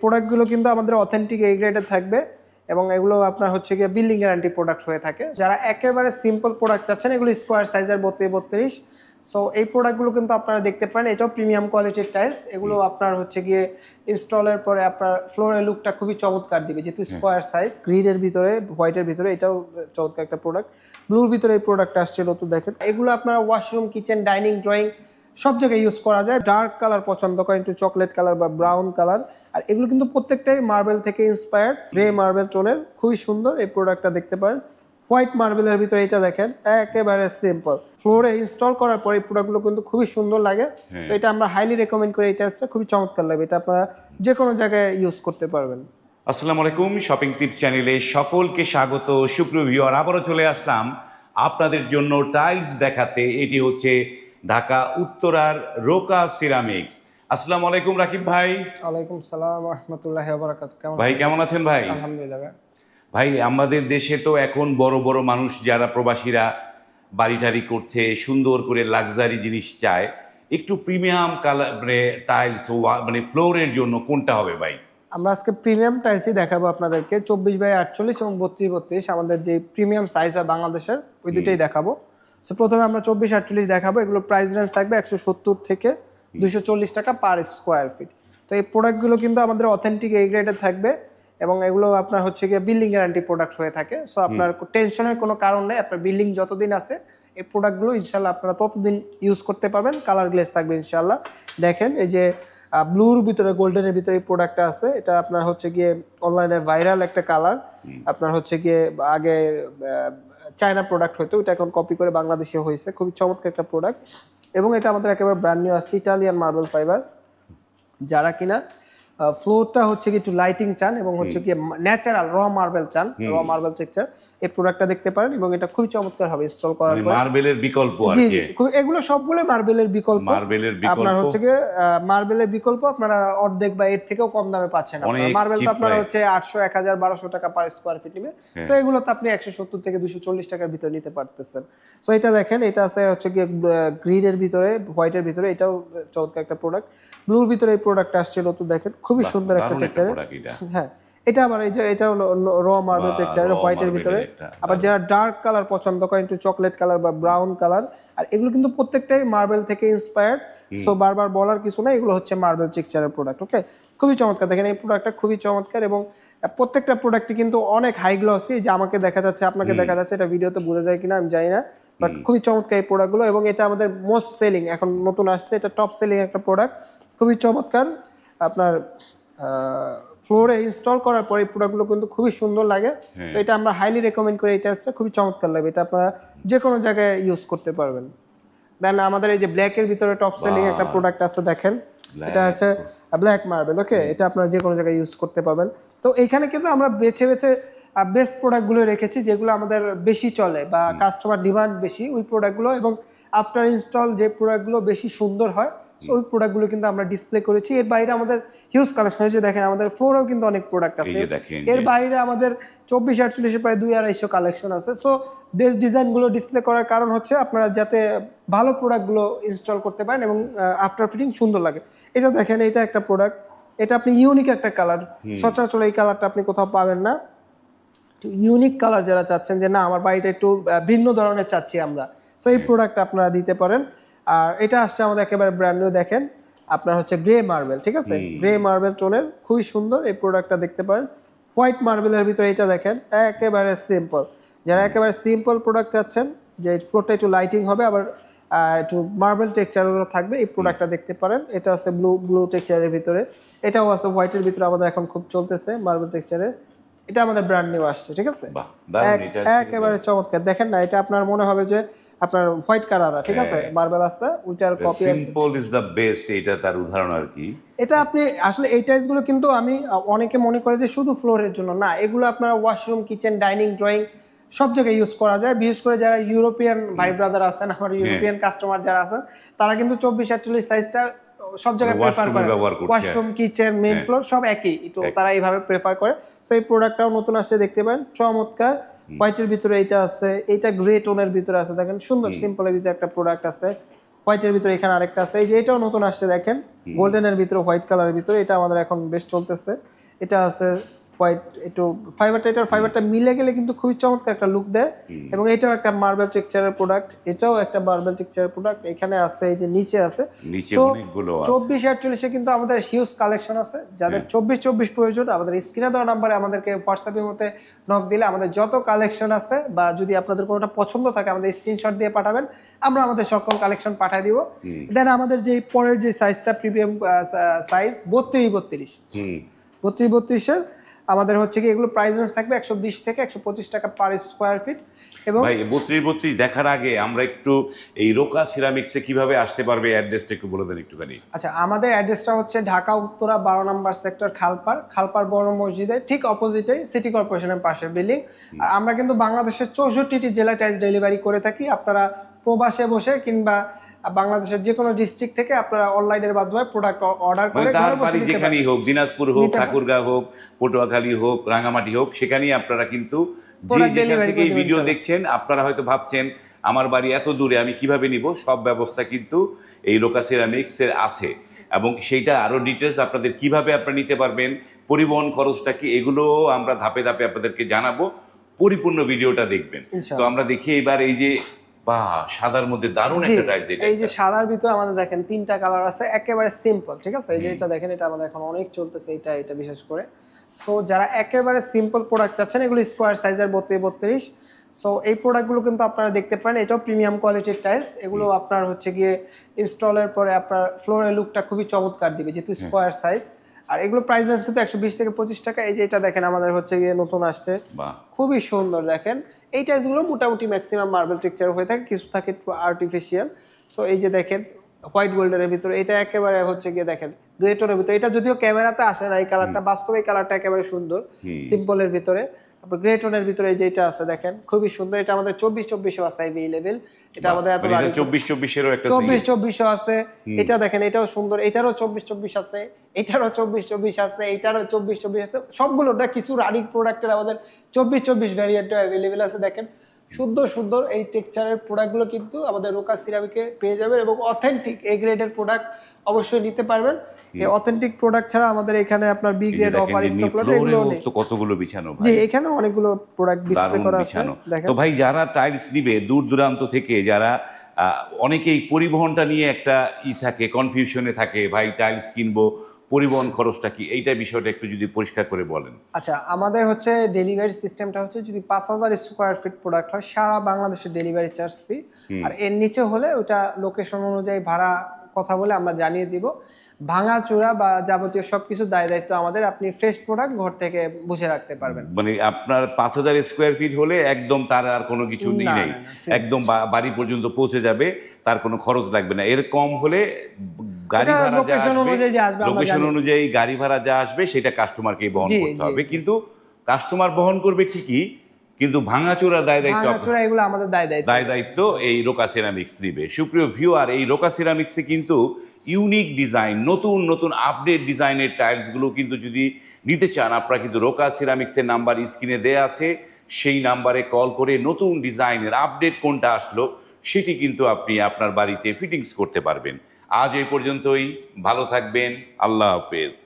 প্রোডাক্টগুলো কিন্তু আমাদের অথেন্টিক এ গ্রেডের থাকবে এবং এগুলো আপনার হচ্ছে গিয়ে বিল্ডিং গ্যারান্টি প্রোডাক্ট হয়ে থাকে। যারা একেবারে সিম্পল প্রোডাক্ট চাচ্ছেন, এগুলো স্কোয়ার সাইজের 32 সো এই প্রোডাক্টগুলো কিন্তু আপনারা দেখতে পারেন। এটাও প্রিমিয়াম কোয়ালিটির টাইলস। এগুলো আপনার হচ্ছে গিয়ে ইনস্টলের পরে আপনার ফ্লোরের লুকটা খুবই চমৎকার দিবে, যেহেতু স্কোয়ার সাইজ। গ্রিনের ভিতরে, হোয়াইটের ভিতরে, এটাও চমৎকার একটা প্রোডাক্ট। ব্লুর ভিতরে এই প্রোডাক্টটা আসছে নতুন, দেখেন। এগুলো আপনারা ওয়াশরুম, কিচেন, ডাইনিং, ড্রয়িং সব জায়গায় ইউজ করা যায়। ডার্ক কালার পছন্দ করেন, একটু চকলেট কালার বা ব্রাউন কালার। আর এগুলো কিন্তু প্রত্যেকটাই মার্বেল থেকে ইন্সপায়ার্ড, গ্রে মার্বেল টোনের, খুবই সুন্দর। এই প্রোডাক্টটা দেখতে পারেন। হোয়াইট মার্বেলের ভিতরে এটা দেখেন, একেবারে সিম্পল। ফ্লোরে ইনস্টল করার পর এই প্রোডাক্টগুলো কিন্তু খুবই সুন্দর লাগে। তো এটা আমরা হাইলি রেকমেন্ড করি। এই টাইলসটা খুবই চমৎকার লাগবে। এটা আপনারা যে কোনো জায়গায় ইউজ করতে পারবেন। আসসালামু আলাইকুম, শপিং টিপ চ্যানেলে সকলকে স্বাগত। সুপ্রিয় ভিউয়ার, আবারও চলে আসলাম আপনাদের জন্য টাইলস দেখাতে। এটি হচ্ছে ঢাকা উত্তরার রোকা সিরামিক্স। আসসালামু আলাইকুম রাকিব ভাই। ওয়ালাইকুম সালাম ওয়া রাহমাতুল্লাহি ওয়া বারাকাতুহু। ভাই কেমন আছেন ভাই? আলহামদুলিল্লাহ। ভাই, আমাদের দেশে তো এখন বড় বড় মানুষ যারা প্রবাসীরা বাড়ি টাড়ি করছে, সুন্দর করে লাক্সারি জিনিস চায়, একটু প্রিমিয়াম কালার মানে টাইলস মানে ফ্লোরের জন্য কোনটা হবে ভাই? আমরা আজকে প্রিমিয়াম টাইলসই দেখাবো আপনাদেরকে, 24x48 এবং 32x32। আমাদের যে প্রিমিয়াম সাইজ হয় বাংলাদেশের, ওই দুটাই দেখাবো। সো প্রথমে আমরা 24x48 দেখাবো। এগুলো প্রাইস রেঞ্জ থাকবে 170 থেকে 240 টাকা পার স্কোয়ার ফিট। তো এই প্রোডাক্টগুলো কিন্তু আমাদের অথেন্টিক এ গ্রেডের থাকবে এবং এগুলো আপনার হচ্ছে গিয়ে বিল্ডিং গ্যারান্টি প্রোডাক্ট হয়ে থাকে। সো আপনার টেনশনের কোনো কারণ নেই। আপনার বিল্ডিং যতদিন আছে এই প্রোডাক্টগুলো ইনশাল্লাহ আপনারা ততদিন ইউজ করতে পারবেন। কালার গ্লেজ থাকবে ইনশাল্লাহ। দেখেন, এই যে ব্লুর ভিতরে, গোল্ডেনের ভিতরে এই প্রোডাক্টটা আছে। এটা আপনার হচ্ছে গিয়ে অনলাইনে ভাইরাল একটা কালার। আপনার হচ্ছে গিয়ে আগে চায়না প্রোডাক্ট হতো, এটা এখন কপি করে বাংলাদেশে হয়েছে। খুবই চমৎকার একটা প্রোডাক্ট এবং এটা আমাদের একেবারে ব্র্যান্ড নিউ আসছে, ইটালিয়ান মার্বেল ফাইবার। যারা কিনা ফ্লোরটা হচ্ছে কি একটু লাইটিং চান এবং হচ্ছে কি ন্যাচারাল র মার্বেল চান, র মার্বেল টেক্সচার, এই প্রোডাক্টটা দেখতে পারেন এবং এটা খুবই চমৎকার হবে ইনস্টল করার পর। মার্বেলের বিকল্প আর জি কি। এগুলো সবগুলো মার্বেলের বিকল্প। আপনার হচ্ছে কি মার্বেলের বিকল্প আপনারা অর্ধেক বা এর থেকেও কম দামে পাচ্ছেন। আপনারা মার্বেল তো আপনারা হচ্ছে 800, 1000, 1200 টাকা পার স্কয়ার ফিট নেবে। সো এগুলো তো আপনি 170 থেকে 240 টাকার ভিতরে নিতে পারতেছেন। সো এটা দেখেন, এটা আছে হচ্ছে কি গ্রিনের ভিতরে, হোয়াইটের ভিতরে, এটাও চমৎকার একটা প্রোডাক্ট। ব্লুর ভিতরে এই প্রোডাক্টটা আসছে নতুন, দেখেন খুবই সুন্দর একটা টেক্সচার। হ্যাঁ, এটা আবার এই যে এটা হলো র মার্বেল টেক্সচারের, হোয়াইটের ভিতরে। আবার যারা ডার্ক কালার পছন্দ করেন, একটু চকলেট কালার বা ব্রাউন কালার, আর এগুলো কিন্তু প্রত্যেকটাই মার্বেল থেকে ইন্সপায়ার্ড। সো বারবার বলার কিছু না, এগুলো হচ্ছে মার্বেল টেক্সচারের প্রোডাক্ট। ওকে, খুবই চমৎকার। দেখেন এই প্রোডাক্টটা খুবই চমৎকার এবং প্রত্যেকটা প্রোডাক্টই কিন্তু অনেক হাই গ্লসি। যে আমাকে দেখা যাচ্ছে, আপনাকে দেখা যাচ্ছে, এটা ভিডিওতে বোঝা যায় কিনা আমি জানি না, বাট খুবই চমৎকার এই প্রোডাক্টগুলো। এবং এটা আমাদের মোস্ট সেলিং, এখন নতুন আসছে, এটা টপ সেলিং একটা প্রোডাক্ট, খুবই চমৎকার। আপনার ফ্লোরে ইনস্টল করার পর এই প্রোডাক্টগুলো কিন্তু খুবই সুন্দর লাগে। তো এটা আমরা হাইলি রেকমেন্ড করি। এই টাইলসটা খুবই চমৎকার লাগবে। এটা আপনারা যে কোনো জায়গায় ইউজ করতে পারবেন। দেন আমাদের এই যে ব্ল্যাকের ভিতরে টপ সেলিং একটা প্রোডাক্ট আছে, দেখেন, এটা হচ্ছে ব্ল্যাক মার্বেল। ওকে, এটা আপনারা যে কোনো জায়গায় ইউজ করতে পারবেন। তো এইখানে কিন্তু আমরা বেছে বেছে বেস্ট প্রোডাক্টগুলো রেখেছি, যেগুলো আমাদের বেশি চলে বা কাস্টমার ডিমান্ড বেশি, ওই প্রোডাক্টগুলো। এবং আফটার ইনস্টল যে প্রোডাক্টগুলো বেশি সুন্দর হয়, ওই প্রোডাক্টগুলো কিন্তু আমরা ডিসপ্লে করেছি। এর বাইরে আমাদের হিউজ কালেকশন হয়েছে, দেখেন আমাদের ফ্লোরেও কিন্তু অনেক প্রোডাক্ট আছে। এর বাইরে আমাদের 24-48 প্রায় 200-250 কালেকশন আছে। সো বেস্ট ডিজাইনগুলো ডিসপ্লে করার কারণ হচ্ছে আপনারা যাতে ভালো প্রোডাক্টগুলো ইনস্টল করতে পারেন এবং আফটার ফিটিং সুন্দর লাগে। এটা দেখেন, এটা একটা প্রোডাক্ট, এটা আপনি ইউনিক একটা কালার, সচরাচর এই কালারটা আপনি কোথাও পাবেন না। ইউনিক কালার যারা চাচ্ছেন যে না আমার বাড়িটা একটু ভিন্ন ধরনের চাচ্ছি আমরা, সো এই প্রোডাক্ট আপনারা দিতে পারেন। আর এটা আসছে আমাদের একেবারে ব্র্যান্ড নিউ, দেখেন আপনার হচ্ছে গ্রে মার্বেল, ঠিক আছে, গ্রে মার্বেল টোনের, খুবই সুন্দর এই প্রোডাক্টটা দেখতে পারেন। হোয়াইট মার্বেলের ভিতরে এটা দেখেন, একেবারে সিম্পল। যারা একেবারে সিম্পল প্রোডাক্ট চাচ্ছেন, যে ফ্লোরটা একটু লাইটিং হবে আবার একটু মার্বেল টেক্সচারও থাকবে, এই প্রোডাক্টটা দেখতে পারেন। এটা আছে ব্লু টেক্সচারের ভিতরে, এটাও আছে হোয়াইটের ভিতরে, আমাদের এখন খুব চলতেছে মার্বেল টেক্সচারের। এটা আমাদের ব্র্যান্ড নিউ আসছে, ঠিক আছে, একেবারে চমৎকার। দেখেন না, এটা আপনার মনে হবে যে আপনার হোয়াইট কালার, ঠিক আছে, মার্বেল আছে, ওইটার copy. Simple is the best, এটা তার উদাহরণ আর কি। এটা আপনি আসলে এই টাইলসগুলো কিন্তু আমি অনেকে মনে করে যে শুধু ফ্লোরের জন্য, না, এগুলো আপনার ওয়াশরুম, কিচেন, ডাইনিং, ড্রয়িং সব জায়গায় ইউজ করা যায়। বিশেষ করে যারা ইউরোপিয়ান ভাই ব্রাদার আছেন, আমার ইউরোপিয়ান কাস্টমার যারা আছেন, তারা কিন্তু 24-48 সাইজটা সব জায়গায় প্রেফার করে। ওয়াশরুম, কিচেন, মেইন ফ্লোর সব একই, তো তারা এইভাবে প্রেফার করে। সো এই প্রোডাক্টটাও নতুন আসছে, দেখতে পারেন, চমৎকার। হোয়াইটের ভিতরে এটা আছে, এটা গ্রে টোনের ভিতরে আছে, দেখেন সুন্দর। সিম্পলের ভিতরে একটা প্রোডাক্ট আছে, হোয়াইটের ভিতরে এখানে আরেকটা আছে, এই যে এটাও নতুন আসছে দেখেন, গোল্ডেনের ভিতরে হোয়াইট কালারের ভিতরে, এটা আমাদের এখন বেশ চলতেছে। এটা আছে হোয়াইট, একটু ফাইবারটা মিলে গেলে কিন্তু খুবই চমৎকার একটা লুক দেয়। এবং এটাও একটা মার্বেল টেক্সচারের প্রোডাক্ট, এটাও একটা মার্বেল টেক্সচারের প্রোডাক্ট। এখানে আছে, এই যে নিচে আছে, নিচে অনেকগুলো আছে। 24-48 কিন্তু আমাদের হিউজ কালেকশন আছে। যাদের 24 প্রয়োজন আমাদের স্ক্রিনে দেওয়া নাম্বারে আমাদেরকে হোয়াটসঅ্যাপের মধ্যে নক দিলে আমাদের যত কালেকশন আছে, বা যদি আপনাদের কোনোটা পছন্দ থাকে আমাদের স্ক্রিনশট দিয়ে পাঠাবেন, আমরা আমাদের সকল কালেকশন পাঠিয়ে দিব। দেন আমাদের যে পরের যে সাইজটা প্রিমিয়াম সাইজ 32-32 আমাদের হচ্ছে কি, এগুলো প্রাইস রেঞ্জ থাকবে 120 থেকে 125 টাকা পার স্কোয়ার ফিট। এবং ভাই 32 দেখার আগে আমরা একটু এই রোকা সিরামিক্সে কিভাবে আসতে পারবে অ্যাড্রেসটা একটু বলে দেন একটুখানি। আচ্ছা, আমাদের অ্যাড্রেসটা হচ্ছে ঢাকা উত্তরা 12 নম্বর সেক্টর, খালপার বড় মসজিদের ঠিক অপোজিটে সিটি কর্পোরেশনের পাশে বিল্ডিং। আর আমরা কিন্তু বাংলাদেশের 64টি জেলায় টাইলস ডেলিভারি করে থাকি। আপনারা প্রবাসে বসে কিংবা বাংলাদেশের যে কোনো ডিস্ট্রিক্ট থেকে আপনারা অনলাইনের মাধ্যমে প্রোডাক্ট অর্ডার করে তার বাড়ি যেখানেই হোক, দিনাজপুর হোক, ঠাকুরগাঁও হোক, পটুয়াখালী হোক, রাঙামাটি হোক, সেখানেই আপনারা কিন্তু এই ভিডিও দেখছেন, আপনারা হয়তো ভাবছেন আমার বাড়ি এত দূরে আমি কিভাবে নিব, সব ব্যবস্থা কিন্তু এই রোকা সিরামিক্স এর আছে। এবং সেইটা আরো ডিটেলস আপনাদের কিভাবে আপনারা নিতে পারবেন, পরিবহন খরচটা কি, এগুলো আমরা ধাপে ধাপে আপনাদেরকে জানাবো। পরিপূর্ণ ভিডিওটা দেখবেন। তো আমরা দেখি এবার এই যে সাদার মধ্যে দারুণ একটা টাইলস। এই যে সাদার ভিতরে আমাদের দেখেন 3টা কালার আছে, একেবারে সিম্পল, ঠিক আছে। এই যে এটা দেখেন, এটা আমাদের এখন অনেক চলতেছে, এটা বিশেষ করে। সো যারা একেবারে সিম্পল প্রোডাক্ট চাচ্ছেন, এগুলো স্কোয়ার সাইজের 32-32। সো এই প্রোডাক্টগুলো কিন্তু আপনারা দেখতে পারেন, এটাও প্রিমিয়াম কোয়ালিটির টাইলস। এগুলো আপনার হচ্ছে গিয়ে ইনস্টলের পরে আপনার ফ্লোরের লুকটা খুবই চমৎকার দিবে, যেহেতু স্কোয়ার সাইজ। আর এগুলো প্রাইস রেঞ্জ কিন্তু 120 থেকে 25 টাকা। এই যে এটা দেখেন, আমাদের হচ্ছে গিয়ে নতুন আসছে, খুবই সুন্দর দেখেন। এই টাইলসগুলো মোটামুটি ম্যাক্সিমাম মার্বেল টেক্সচার হয়ে থাকে, কিছু থাকে একটু আর্টিফিশিয়াল। সো এই যে দেখেন হোয়াইট গোল্ডেনের ভিতরে, এটা একেবারে হচ্ছে গিয়ে দেখেন গ্রেটনের ভিতরে। এটা যদিও ক্যামেরাতে আসে না এই কালারটা, বাস্তবে এই কালারটা একেবারে সুন্দর, সিম্পলের ভিতরে। তারপর গ্রেটনের ভিতরে এই যে এটা আছে দেখেন, খুবই সুন্দর। এটা আমাদের 24-24 আছে এভেলেবেল। এটা আমাদের এত 24-24 একটা 24-24 আছে। এটা দেখেন, এটাও সুন্দর, এটারও 24-24 আছে, এটারও 24-24 আছে, এটারও 24-24 আছে। সবগুলো না, কিছু রানিং প্রোডাক্টের আমাদের 24-24 ভ্যারিয়েন্টও অ্যাভেলেবেল আছে। দেখেন সুন্দর এই টেক্সচারের প্রোডাক্টগুলো কিন্তু আমাদের রোকা সিরামিকে পেয়ে যাবেন। এবং অথেন্টিক এ গ্রেডের প্রোডাক্ট অবশ্যই নিতে পারবেন। এই অথেন্টিক প্রোডাক্ট ছাড়া আমাদের এখানে আপনার বি গ্রেড অফার স্টক এগুলো নেই। তো কতগুলো বিছানো ভাই, জি এখানে অনেকগুলো প্রোডাক্ট ডিসপ্লে করা আছে দেখেন। তো ভাই যারা টাইলস নিবে দূর দূরান্ত থেকে, যারা অনেকেই পরিবহনটা নিয়ে একটা থাকে, কনফিউশনে থাকে, ভাই টাইলস কিনবো, পরিবহন খরচটা কি, এইটা বিষয়টা একটু যদি পরিষ্কার করে বলেন। আচ্ছা, আমাদের হচ্ছে ডেলিভারি সিস্টেমটা হচ্ছে, যদি 5000 স্কোয়ার ফিট প্রোডাক্ট হয়, সারা বাংলাদেশের ডেলিভারি চার্জ ফ্রি। আর এর নিচে হলে ওটা লোকেশন অনুযায়ী ভাড়া কথা বলে আমরা জানিয়ে দিব। ভাঙাচোরা বা যাবতীয় সবকিছু দায়িত্ব আমাদের। আপনি ফ্রেশ প্রোডাক্ট ঘর থেকে বুঝে রাখতে পারবেন। মানে আপনার 5000 স্কোয়ার ফিট হলে একদম তার আর কোনো কিছু নেই, একদম বাড়ি পর্যন্ত পৌঁছে যাবে, তার কোনো খরচ লাগবে না। এর কম হলে গাড়ি ভাড়া যা আসবে, লোকেশন অনুযায়ী গাড়ি ভাড়া যা আসবে সেটা কাস্টমারকে বহন করতে হবে। কিন্তু কাস্টমার বহন করবে ঠিকই, কিন্তু ভাঙাচোরা এগুলো আমাদের দায়িত্ব এই রোকা সিরামিক্স দিবে। সুপ্রিয় ভিউয়ার, এই রোকা সিরামিক্সে কিন্তু ইউনিক ডিজাইন, নতুন আপডেট ডিজাইনের টাইলসগুলো কিন্তু যদি নিতে চান, আপনারা কিন্তু রোকা সিরামিক্সের নাম্বার স্ক্রিনে দেয়া আছে, সেই নাম্বারে কল করে নতুন ডিজাইনের আপডেট কোনটা আসলো সেটি কিন্তু আপনি আপনার বাড়িতে ফিটিংস করতে পারবেন। আজ এই পর্যন্তই, ভালো থাকবেন, আল্লাহ হাফেজ।